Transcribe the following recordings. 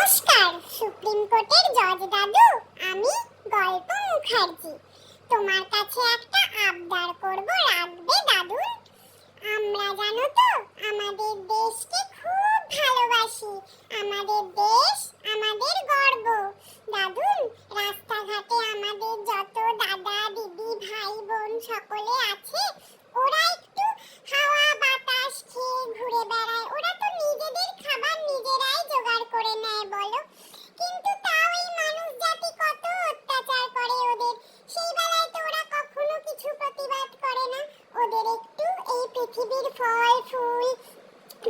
নমস্কার সুপ্রিম কোর্টের জজ দাদু, আমি গল্প মুখার্জি তোমার কাছে একটা আবদার করব, রাখবে দাদু? আমরা জানো তো আমাদের দেশকে খুব ভালোবাসি। আমাদের দেশ আমাদের গর্ব। দাদু, রাস্তাঘাটে আমাদের যত দাদা দিদি ভাই বোন সকলে আছে, ওরা একটু হাওয়া বাতাস খেয়ে ঘুরে বেড়ায়। ওরা তো নিজেদের খাবার নিজেরাই জোগাড় করে নেয় বলো, কিন্তু তাও এই মানুষ জাতি কত অত্যাচার করে ওদের। সেই বেলায় তো ওরা কখনো কিছু প্রতিবাদ করে না। ওদের একটু এই পৃথিবীর ফল ফুল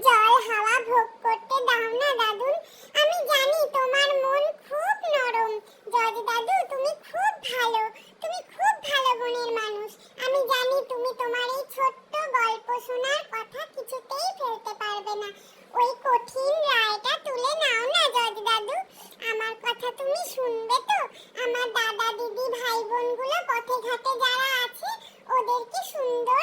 জল হাওয়া ভোগ করতে দাও না দাদু। আমি জানি তোমার মন খুব নরম জজ দাদু, তুমি খুব ভালো, তুমি খুব ভালো মনের মানুষ। আমি জানি তুমি তোমার এই ছোট্ট গল্প শোনার কথা কিছুতেই ফেলতে পারবে না। ওই কঠিন রায়টা তুলে নাও না জজ দাদু। আমার কথা তুমি শুনবে তো? আমার দাদা দিদি ভাই বোনগুলো পথে ঘাটে যারা আছে, ওদেরকে সুন্দর